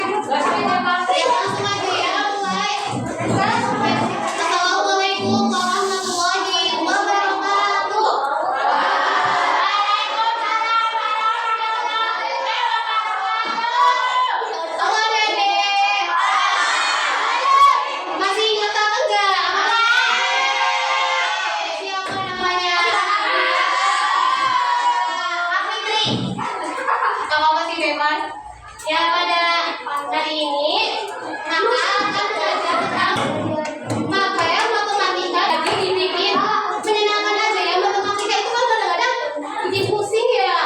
langsung aja ya, mulai. Assalamualaikum warahmatullahi wabarakatuh. Halo adik-adik. Masih ingat apa enggak? Siapa namanya? Kak Fitri. Kalau masih bebas. Ya, pada hari ini maka akan belajar tentang maka ya matematika. Jadi dibikin menyenangkan aja ya. Matematika itu kan kadang-kadang bikin pusing ya.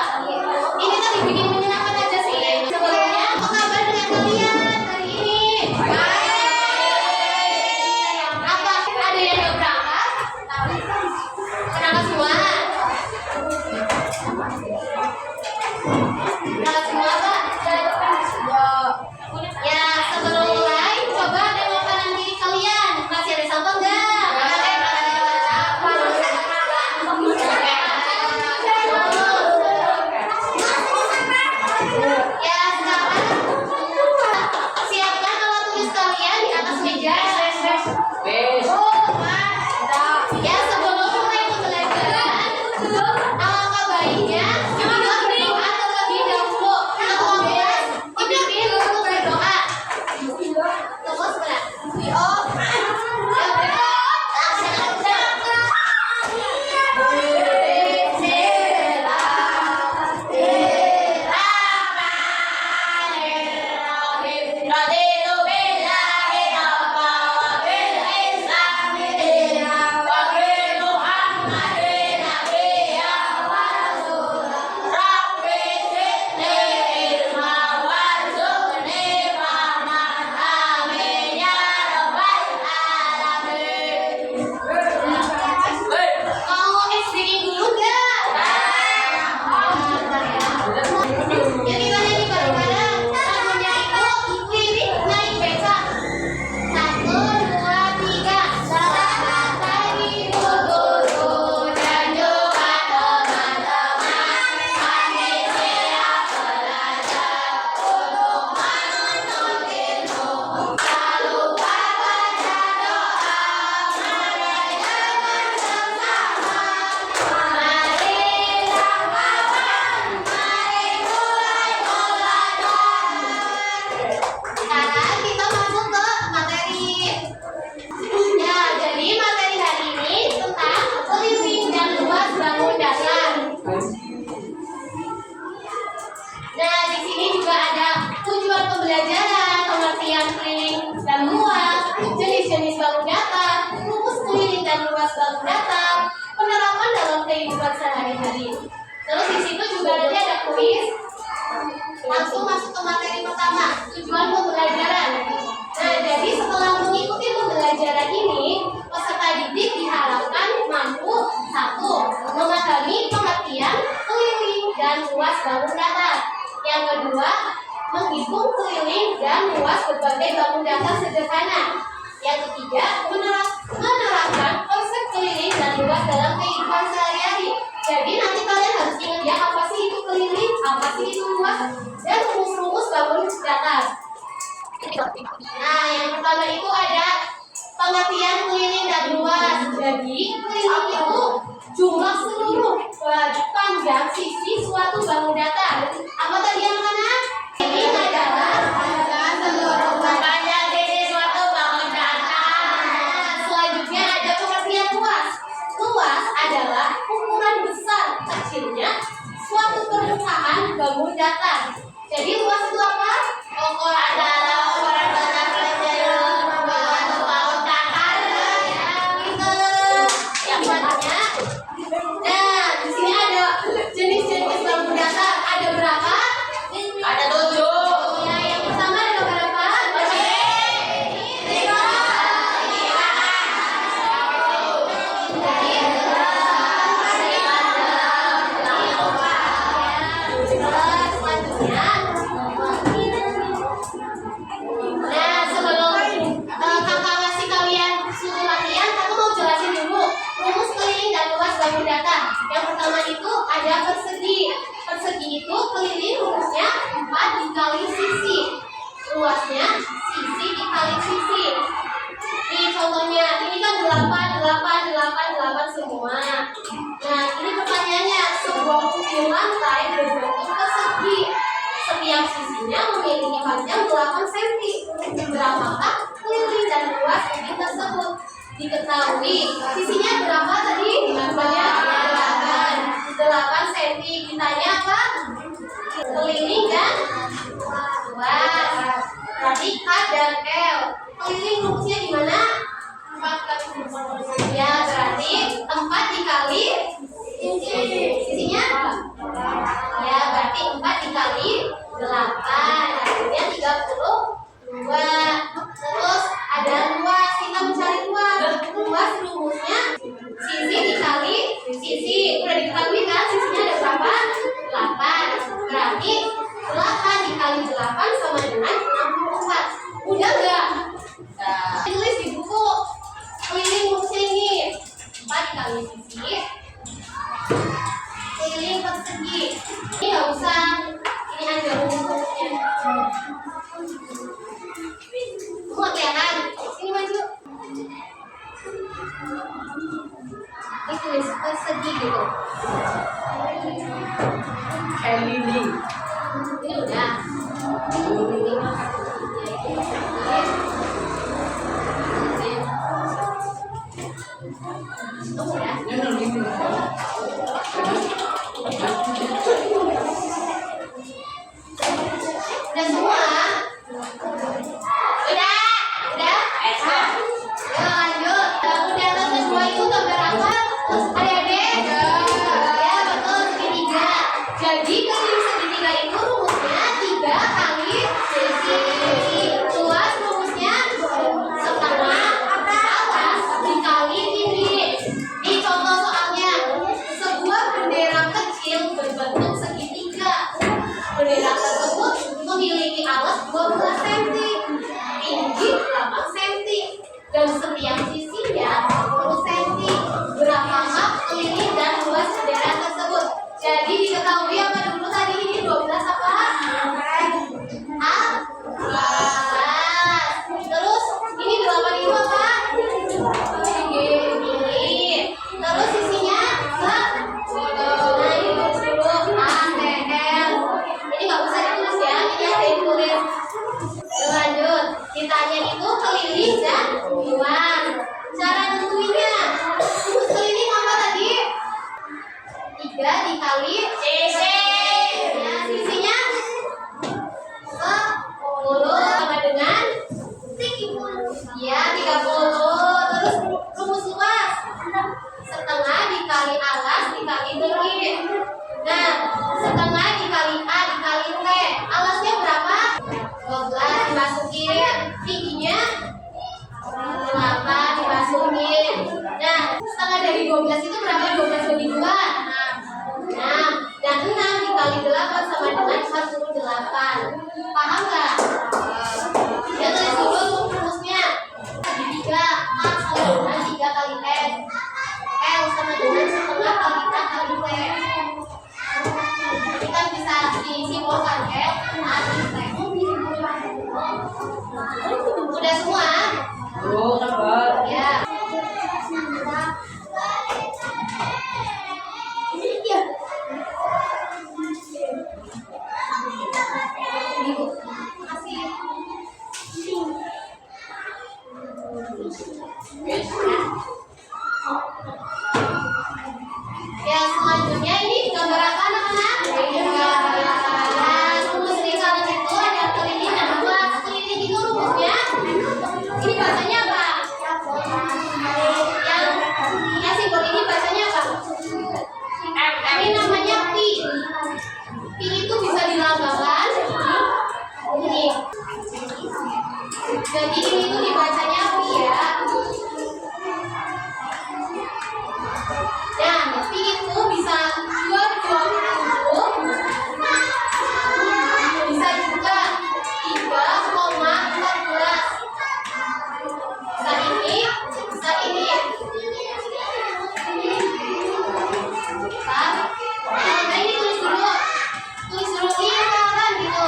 Ini kan dibikin menyenangkan aja sih. Sebelumnya apa kabar dengan kalian hari ini? Apa ada yang udah berangkat? Berangkat semua? Berangkat semua Pak? Ya, sebelum mulai, coba dengarkan diri kalian. Masih ada sampah enggak? Ya, sekarang siapkan alat tulis kalian di atas meja. Ya, sebelum mulai pembelajaran, alangkah baiknya berdoa terlebih dahulu. Atau dipimpin untuk berdoa. Tunggu sebentar. Mau speaking dulu nggak? Ya kita nyanyi bareng-bareng. Namanya itu lirik naik beca. 1, 2, 3. Selamat pagi guru dan juga teman-teman. Kami siap belajar untuk menuntut ilmu. Tak lupa baca doa. Marilah bersama. Marilah kawan, mari mulai belajar. Sekarang kita masuk ke materi. Ya, jadi materi hari ini tentang keliling dan luas bangun dasar. Nah, di sini juga ada tujuan pembelajaran, pengertian keliling dan luas, jenis-jenis bangun datar, rumus keliling dan luas bangun datar, penerapan dalam kehidupan sehari-hari. Terus di situ juga nanti ada kuis. Langsung masuk ke materi pertama, tujuan pembelajaran. Nah, jadi setelah mengikuti pembelajaran ini, peserta didik diharapkan mampu 1. Memahami pengertian keliling dan luas bangun datar. Yang kedua, menghitung keliling dan luas berbagai bangun datar sederhana. Yang ketiga, menerapkan konsep keliling dan luas dalam kehidupan sehari-hari. Jadi nanti kalian harus ingat ya, apa sih itu keliling, apa sih itu luas, dan rumus-rumus bangun datar. Nah, yang pertama itu ada pengertian keliling dan luas. Jadi keliling itu jumlah seluruh panjang sisi suatu bangun datar. Apa tadi anak-anak? Ini adalah seluruh panjang sisi suatu bangun datar. Selanjutnya ada pengertian luas. Luas adalah ukuran besar kecilnya suatu permukaan bangun datar. Jadi luas itu apa? Adalah ukuran besar kecilnya suatu bangun datar. Yang selanjutnya, nah di sini ada jenis-jenis bangun datar. Ada berapa? Ada 7. Ya, yang pertama ada berapa? Nah, sebelum kakak ngasih kalian suruh latihan, aku mau jelasin dulu rumus keliling dan luas bangun datar. Yang pertama itu ada persegi. Persegi itu keliling rumusnya 4 dikali sisi. Luas panjang 8 cm. Berapakah keliling dan luas bukit tersebut? Diketahui sisinya berapa tadi? 8 cm. Ditanya apa? Keliling dan luas. Berarti K dan L. Keliling rumusnya di mana? 4 kali 4. Ya, berarti 4 dikali sisinya? Ya, berarti 4 dikali 8. Hasilnya 32. Terus ada luas. Kita mencari luas. Luas rumusnya sisi dikali sisi. Udah diketahui kan? Sisinya ada berapa? 8. Berarti 8 dikali 8 sama dengan 64. Udah enggak? Tulis di buku. Keliling rumusnya ini 4 dikali sisi keliling persegi. Ini nggak usah, ini aja rumusnya. Semua kelihatan. Sini maju. Ini tulis persegi gitu. Keliling. Ini udah. Udah semua? Udah? Ya lanjut. Udah semua itu gambar apa? Adik-adik? Ya betul, segitiga. Jadi keliling segitiga itu rumusnya 3 kali sisi. Luas rumusnya setengah atas dikali tinggi. Di contoh soalnya, sebuah bendera kecil berbentuk segitiga. Bendera tersebut memiliki alas 12 cm, tinggi 8 cm, dan setiap sisinya 10 cm. Berapakah keliling dan luas bendera tersebut? Jadi diketahui apa dulu tadi ini 12 apa? A? 12. Terus ini 8 itu apa? Tinggi. Terus sisinya apa? Nah ini 10 A, T, L. Ini nggak usah ditulis ya, ini ada yang tulis. Lanjut, ditanya itu keliling dan luas. Cara nentuinnya, rumus keliling apa tadi? 3 dikali sisi. Ya, sisinya 10 sama dengan ya 30. Terus rumus luas setengah dikali alas dikali tinggi. Nah, setengah dikali A dikali T. Alasnya berapa? 12 dimasukin. Tingginya 8 dimasukin. Nah, setengah dari 12 itu berapa? 12 bagi 2. 6. Dan 6 dikali 8 sama dengan 48. Paham nggak? Ya tulis dulu rumusnya. 3 A sama dengan 3 kali S. L sama dengan setengah kali A kali T. Kita bisa disimpulkan L A kali T. Udah semua? Ya. Yang selanjutnya ini gambar apa anak-anak? Rumus lingkaran itu ada keliling dan luas. Keliling itu rumusnya ini bahasanya apa? Yang simbol ini bahasanya apa? Ini namanya pi. Pi itu bisa dilambangkan ini. Jadi ini tuh dibacanya pi ya. Nah, pi itu bisa 2,27, bisa juga 3,14. Bisa ini, bisa ini. Nah, ini tulis dulu lingkaran gitu.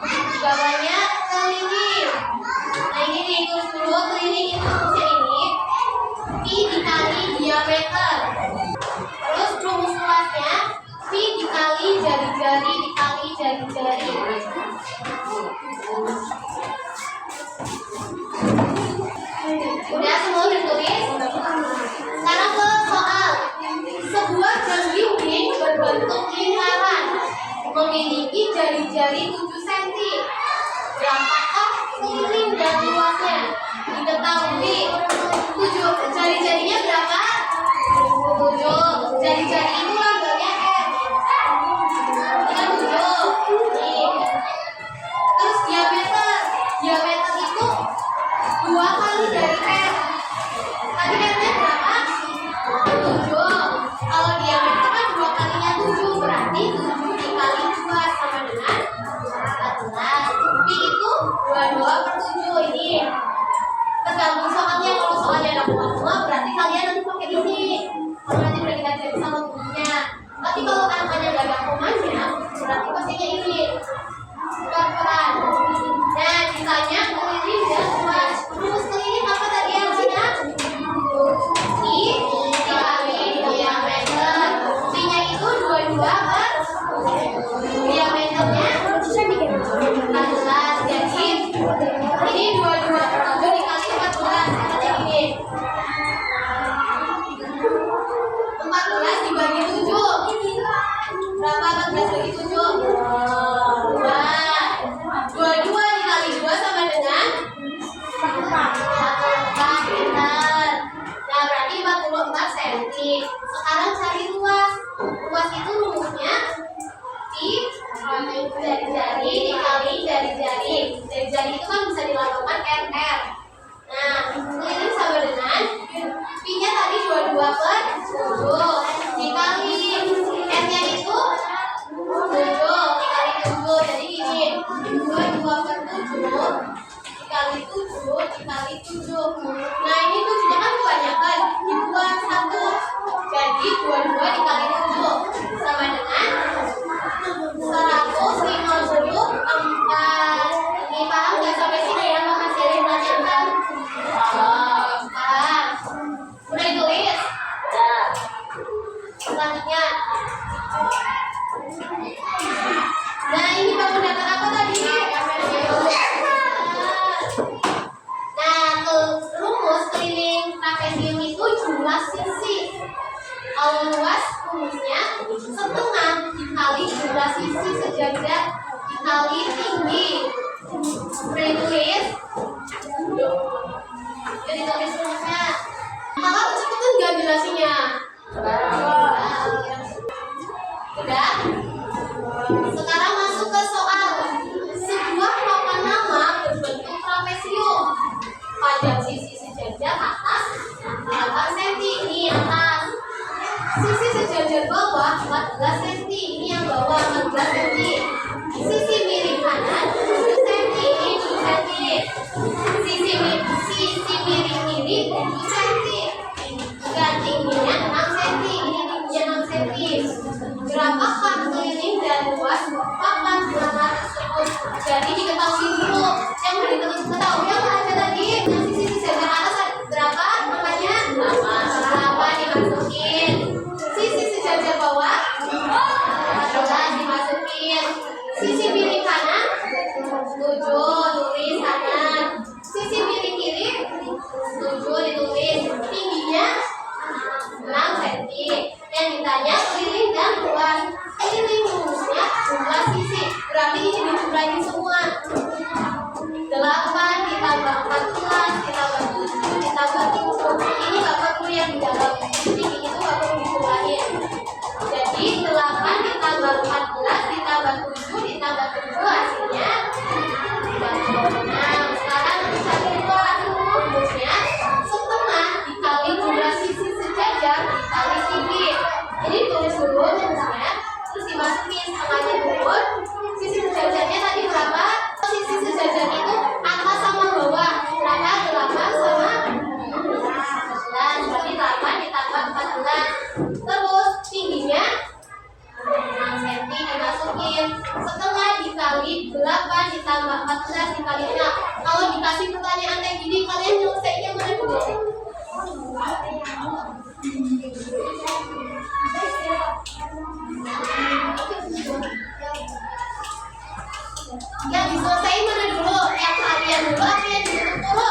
Di bawahnya keliling. Nah ini nih tulis dulu keliling itu rumusnya ini pi dikali diameter. Terus rumus luasnya pi dikali jari-jari dikali jari-jari. jari 7 cm. Berapakah keliling dan luasnya? Diketahui. 7 jari-jarinya berapa? 7. Jari-jari itu lambangnya R. Ini kan 7. Nih. Terus diameter. Diameter itu 2 kali dari R. Tadi R-nya berapa? 7. Kalau diameter kan 2 kalinya 7, berarti 7 dikali 2 sama dengan 14. Pi itu 22/7. Ini tergantung soalnya. Kalau soalnya ada koma-koma, berarti kalian nanti pakai ini. Kalau nanti udah dikasih sama gurunya. Tapi kalau angkanya nggak ada komanya, berarti pakainya ini. Pelan-pelan. Nah, sisanya keliling dan luas. Rumus keliling apa tadi yang punya? I dikali diameter. I-nya itu 22 per diameternya 14. Jadi ini 22/7 dikali 14. Katanya gini. 14 dibagi 7. Berapa 14 bagi 7? 2. 22 dikali 2 sama dengan 44. Pintar. Nah, berarti 44 cm. Sekarang cari luas. Luas itu rumusnya I jari-jari dikali jari-jari. Jari-jari itu kan bisa dilambangkan RR. Nah, ini sama dengan Pi-nya tadi 22/7 dikali R-nya itu 7 dikali 7. Jadi gini, 22/7 dikali 7 dikali 7. Nah, ini 7-nya kan kebanyakan, dibuat 1. Jadi 22 dikali 7 sama dengan 154. Ini paham nggak sampai sini ya? Makasih ada yang tanyakan. Paham. Udah ditulis? Selanjutnya. Nah, ini bangun datar apa tadi? Nah, rumus keliling trapesium itu jumlah sisi. Kalau luas rumusnya setengah dikali jumlah sisi sejajar dikali tinggi. Udah ditulis? Jadi tulis rumusnya. Kalau kecepatan nggak jelasinnya? Udah? Sekarang masuk ke soal. Sebuah papan nama berbentuk trapesium. Panjang sisi sejajar atas 8 cm. Ini atas. Sisi sejajar bawah 14 cm. Ini yang bawah 14 cm. Sisi miring kanan 7 cm. Ini 7 cm. Sisi miring kiri 7 cm. Dan tingginya 6 cm. Ini tingginya 6 cm. Berapakah keliling dan luas papan nama tersebut? Jadi diketahui dulu. Yang udah diketahui apa aja tadi? Yang sisi sejajar atas berapa makanya? 8 dimasukin. Sisi sejajar bawah 14 dimasukin. Sisi miring kanan 7 tulis kanan. Sisi miring kiri 7 ditulis. Tingginya 6 cm. Yang ditanya keliling dan luas. Keliling rumusnya jumlah sisi. Berarti ini dijumlahin semua. 8 ditambah 14 ditambah 7 ditambah 7. Ini gak perlu yang di dalam. Tinggi itu gak perlu dijumlahin. Jadi 8 ditambah 14 ditambah 7 ditambah 7 hasilnya 26. Sekarang kita buat rumusnya setengah dikali jumlah sisi sejajar dikali tinggi. Jadi tulis dulu rumusnya, terus dimasukin setengahnya turun. Sisi sejajarnya tadi berapa? Sisi sejajar itu atas sama bawah berapa? 8 sama 14. Berarti 8 ditambah 14. Terus tingginya 6 cm dimasukin. Setengah dikali 8 ditambah 14 dikali 6. Kalau dikasih pertanyaan kayak gini, kalian nyelesainnya mana dulu? Yang diselesain mana dulu? Yang kalian dulu apa yang ditutup dulu?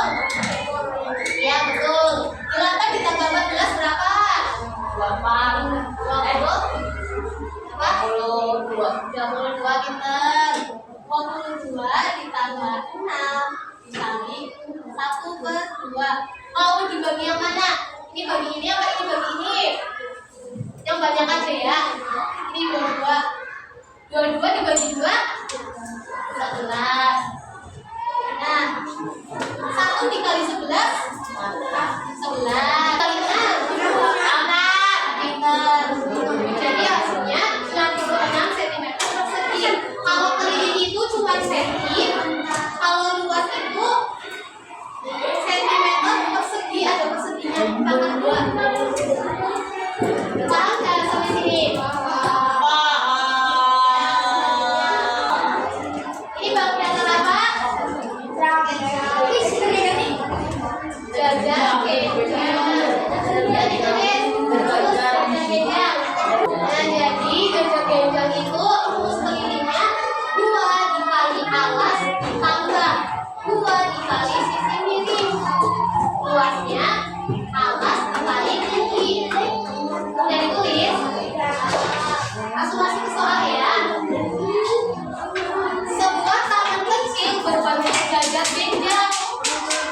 Ya betul. 8 ditambah 14 berapa? 20. Berapa? 22 pinter. 22 ditambah 6 dikali 1/2. Mau dibagi yang mana? Ini bagi ini apa ini bagi ini? Yang banyak aja ya. Ini 22. 22 dibagi 2 11. Nah, 1 dikali 11 11 kali 6 anak pinter. Jadi hasilnya 66 cm persegi. Kalau keliling itu cuma senti, kalau luas itu sentimeter persegi, ada perseginya pangkat 2. Paham nggak sampai sini? Ini bangunan apa? Jajan genjang. Dan ditulis terus jajan genjang. Nah, jadi jajan genjang itu rumus kelilingnya 2 dikali alas tambah 2 dikali sisi miring. Luasnya alas dikali tinggi. Udah ditulis? Langsung masuk ke soal ya. Sebuah taman kecil berbentuk jajar genjang.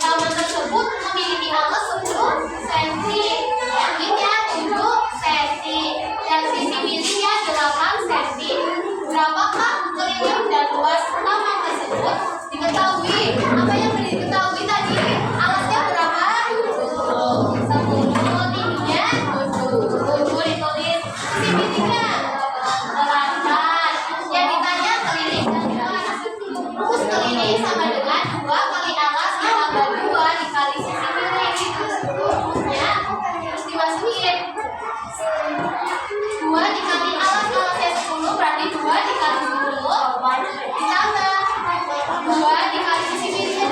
Taman tersebut memiliki alas 10 cm, tingginya 7 cm, dan sisi miringnya 8 cm. Berapakah keliling dan luas taman tersebut? Diketahui. Apa yang diketahui tadi? Alasnya berapa? 10, tingginya 7 ditulis. Sisi miringnya 8. Yang ditanya keliling dan luas. Rumus keliling sama dengan 2 kali alas ditambah 2 dikali sisi miring. Rumusnya terus dimasukin 2 dikali alas, alasnya 10 berarti 2 dikali 10 ditambah 2 dikali sisi miringnya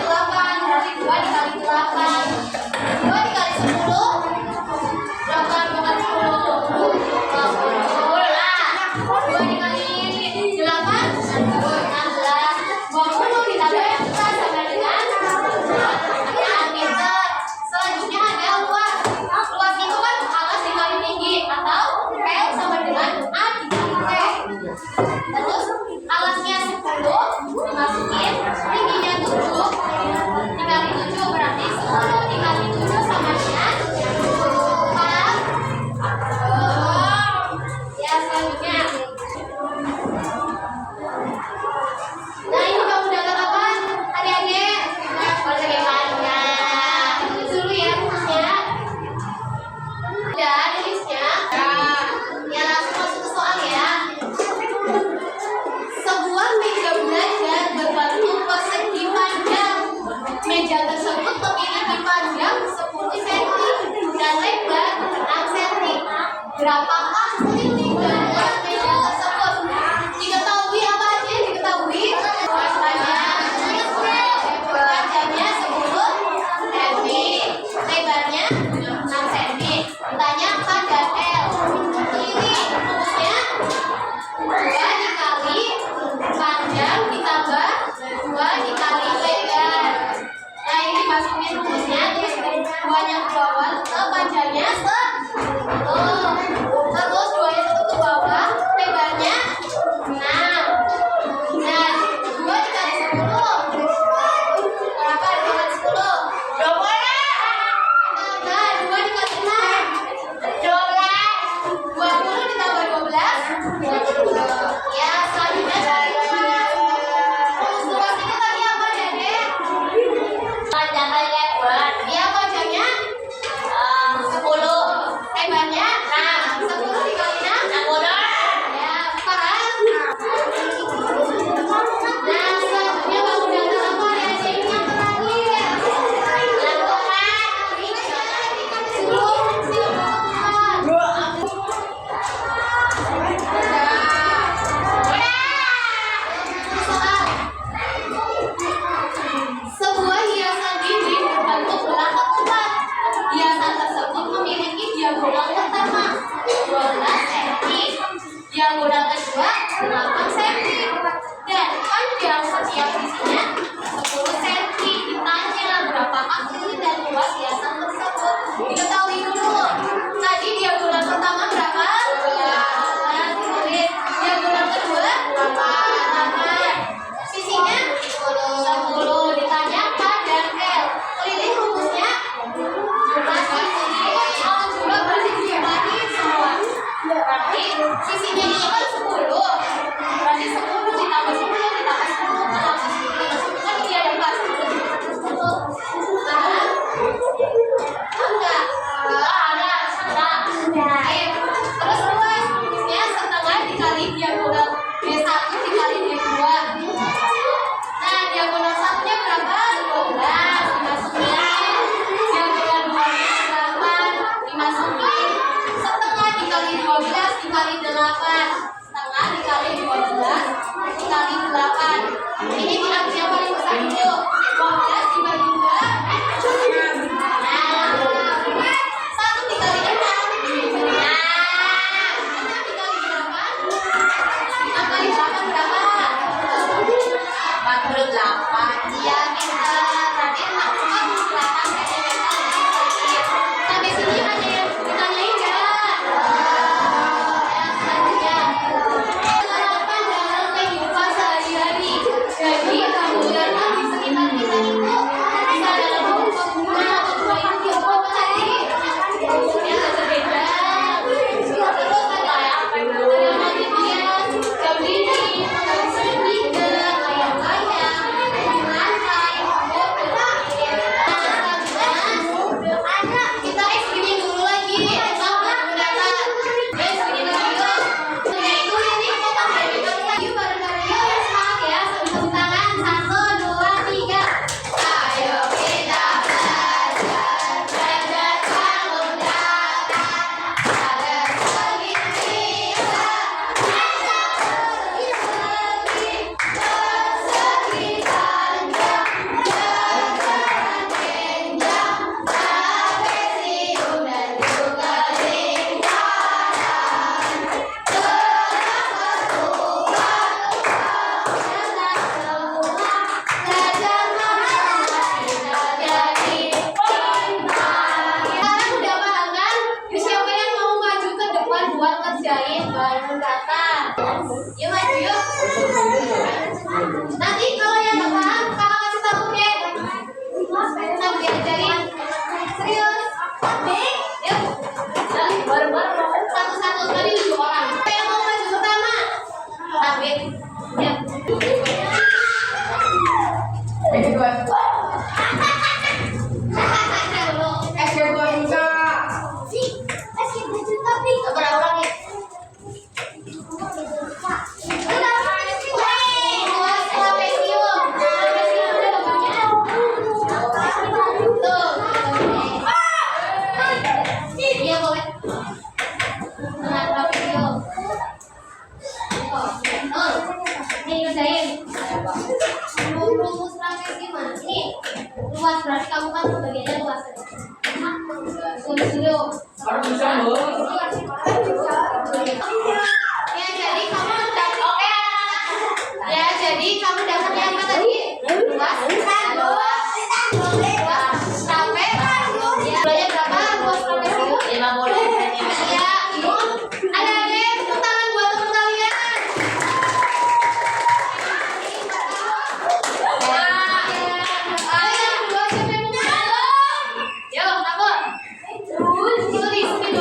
15 dibagi 2. Nah, 1 dikali 6. Nah, 6 dikali 8. 6 kali 8 berapa? 48. Iya, pintar. Berarti 48 cm lagi. Sampai sini ada yang ditanyain nggak? Ya, selanjutnya. Penerapan dalam kehidupan sehari-hari. Jadi, kemudian di sekitar kita itu bisa dalam bentuk pengguna atau dua itu dibuat tadi. Bentuknya nggak berbeda. Terus ada kemudian jam dinding, jam segitiga, layang-layang, lantai, kita screening dulu lagi tentang menggunakan screening dulu. Yaitu ini potong dari lagi bareng-bareng yuk yang semangat ya. Tepuk tangan 1, 2, 3. Ayo kita belajar menggunakan alat segitiga. Persegi panjang, dengan jenjang, trapesium dan juga lingkaran. Belajar kita jadi pintar. Sekarang udah paham kan? Siapa yang mau maju ke depan buat ngerjain bareng kata? Yuk maju yuk. Nanti kalau yang nggak paham, kakak kasih tahu deh. Sambil diajarin. Serius? Yuk. Bareng-bareng. Satu-satu kali 7 orang. Siapa yang mau maju pertama? Ambil. Yuk. Berapa lagi? Luas trapesium. Trapesium ada gambarnya. Tuh. Iya boleh. Nah, trapesium. Oh, ini kerjain. Rumus trapesium mana? Ini luas berarti kamu kan bagiannya luas. Tulis dulu. Ya jadi kamu oke. Ya jadi kamu dapat yang apa tadi? Luas. Sampai ya belajar berapa? Luas trapesium 50 cm. ya. Ada tepuk tangan buat teman kalian. Ayo, dua siapa yang mau? Yo, takut. Tulis dulu.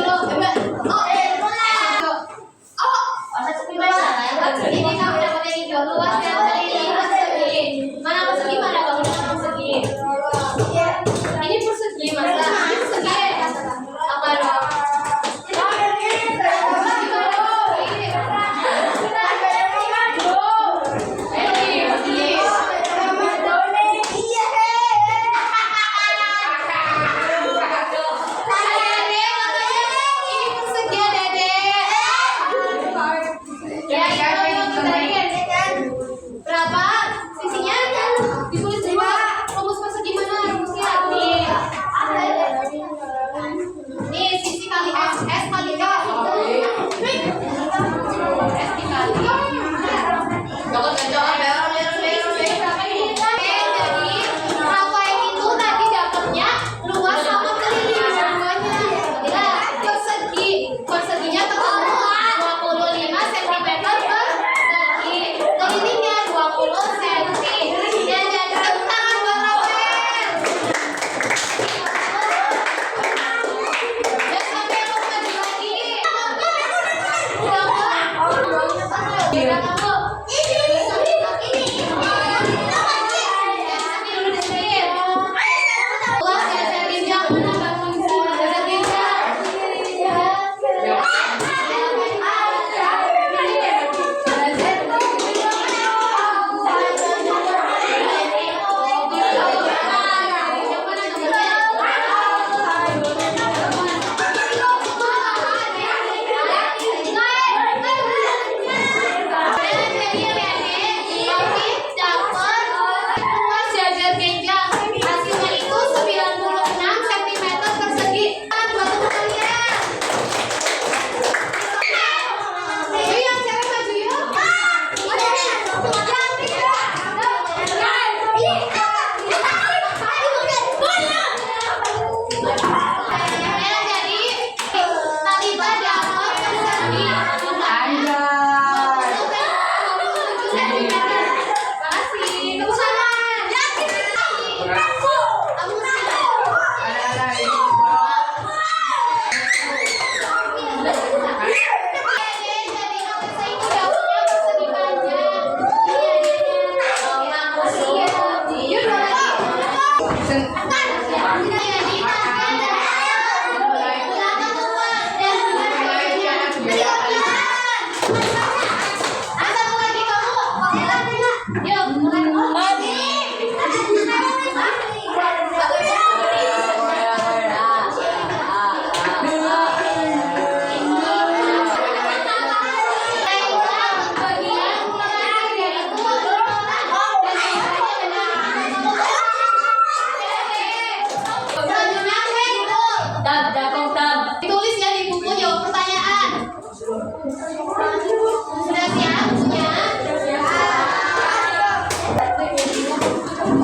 Tulis ya di buku, jawab pertanyaan. Sudah siap bukunya?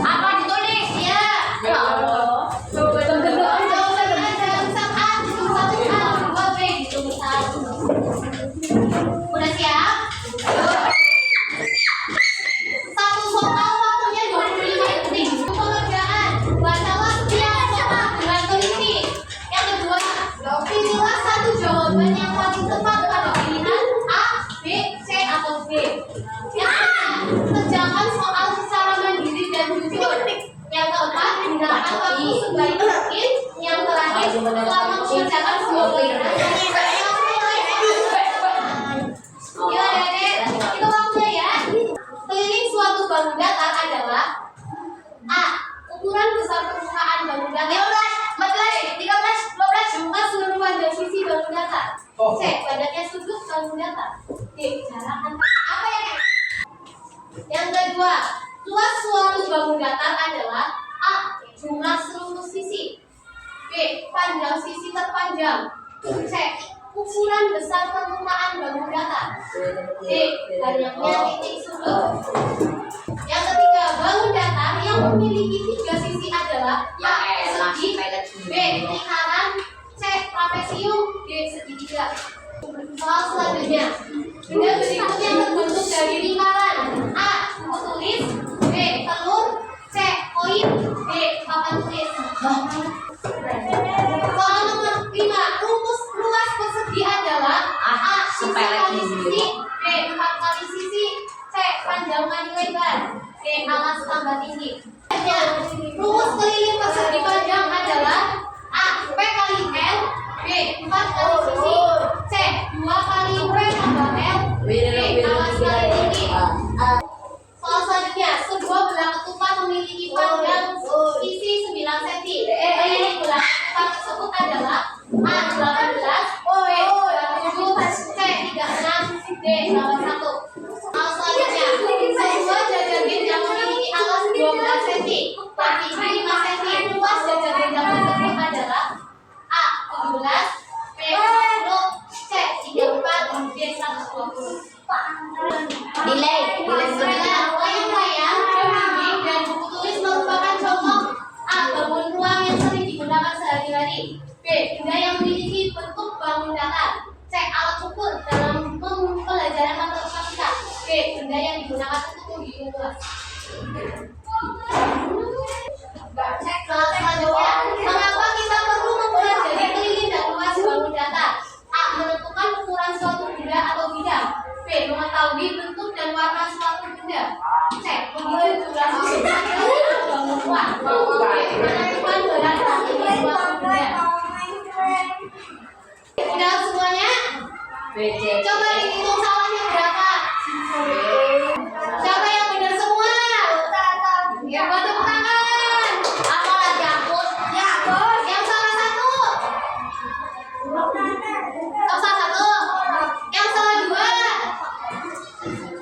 Apa ditulis? Ya. Jawabannya ada tulisan A, tulisan A, 2B, tulisan. Udah siap? Satu soal waktunya 25 detik. Pengerjaan, bacalah setiap soal dengan teliti. Yang kedua, pilihlah satu jawaban yang paling tepat pada pilihan A, B, C, atau D. Yang ketiga, kerjakan soal secara mandiri dan jujur. Yang keempat, gunakan waktu sebaik mungkin. Yang terakhir, setelah mengerjakan semua pilihan, ya Dek, itu waktunya ya. Keliling suatu bangun datar adalah A. Ukuran besar permukaan bangun datar 15, 14, 13, 12 jumlah seluruh panjang sisi bangun datar. C. Banyaknya sudut bangun datar. D. Jarak antar apa ya? Yang kedua, luas suatu bangun datar adalah A. Jumlah seluruh sisi. B. Panjang sisi terpanjang. C. Ukuran besar permukaan bangun datar. D. Banyaknya titik sudut. Yang ketiga, bangun datar yang memiliki 3 sisi adalah A. Segi, B. Lingkaran, C. Trapesium, D. Segitiga. Soal selanjutnya, benda berikut yang terbentuk dari lingkaran: A. Buku tulis, B. Telur, C. Koin, D. Papan tulis. Soal nomor 5, rumus luas persegi adalah A. Sisi kali sisi, B. 4 kali sisi, C. Panjang kali lebar, D. Alas tambah tinggi. Rumus keliling persegi panjang adalah A. P kali L, B. 4 kali sisi, C. 2 kali P tambah L, D. Alas kali tinggi. Soal selanjutnya, sebuah belah ketupat memiliki panjang sisi 9 cm. Keliling belah ketupat tersebut adalah A. 18, B. 27, C. 36, D. 81. Soal selanjutnya, sebuah jajarin yang memiliki alas 12 cm dan tinggi 5 cm. Luas jajarin tersebut adalah A. 17, B. 50, C. 34, D. 120. Nilai layang-layang, dinding, dan buku tulis merupakan contoh. A. Bangun ruang yang sering digunakan sehari-hari. B. Benda yang memiliki bentuk bangun datar. C. Alat ukur dalam pelajaran matematika. D. Benda yang digunakan untuk menghitung luas. Selanjutnya, mengapa kita perlu mempelajari keliling dan luas bangun datar? A. Menentukan ukuran suatu benda atau bidang. B. Mengetahui bentuk dan warna suatu benda. C. Menghitung jumlah sisi bangun ruang. D. Menentukan berat tinggi suatu benda. Udah semuanya? Coba dihitung salahnya berapa? Siapa yang benar semua? Ya, buat tepuk tangan. Apa lagi hapus? Ya, bos. Yang salah satu. Yang salah satu. Yang salah dua.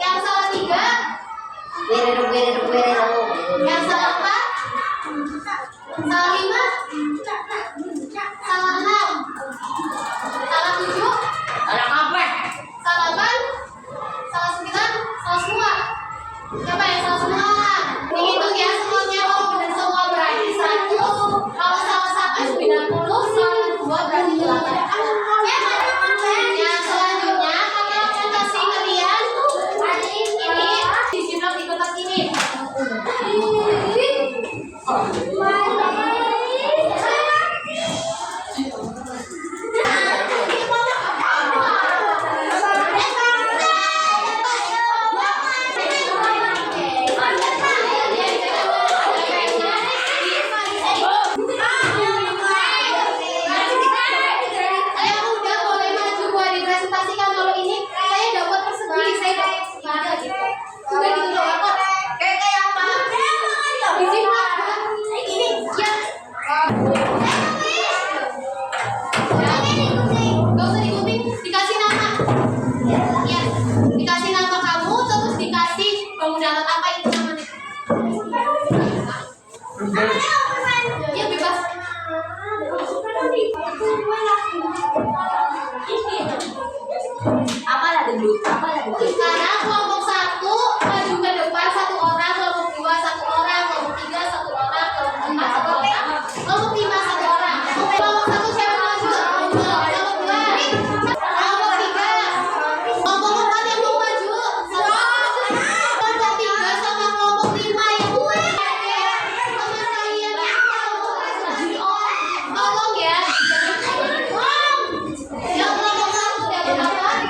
Yang salah tiga. Yang salah empat. Salah lima. Salah enam. Salah tujuh. Anak apa? Salah 8. Salah 9. Salah semua. Siapa yang salah semua? Dihitung ya semua. Saya muda boleh maju buat dipresentasikan kalau ini saya dapat persegi, saya dapat segala gitu. Sudah gitu doang kok. Kayak apa? Izin Pak. Ini ya. Gak usah digunting, dikasih nama. Ya, dikasih nama kamu, terus dikasih bangun darat apa itu namanya? Ya bebas. Apalah gendut? Apalah gendut? Sekarang kelompok 1 maju ke depan 1 orang, kelompok 2 1 orang, kelompok 3 1 orang, kelompok 4 1 orang, kelompok 5 1 orang. Kelompok 1 siapa maju? Kelompok 2, kelompok 3, kelompok 4 yang mau maju. Kelompok 3 sama kelompok 5 yang mau maju. Sama kalian yang tolong ya. Yang kelompok 1 dapat apa?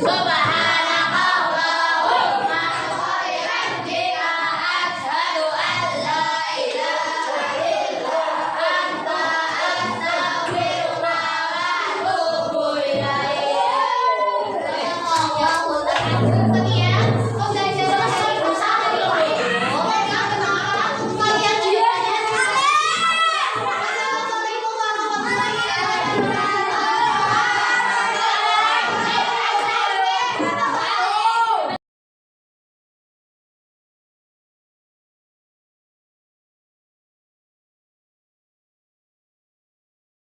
Bye-bye.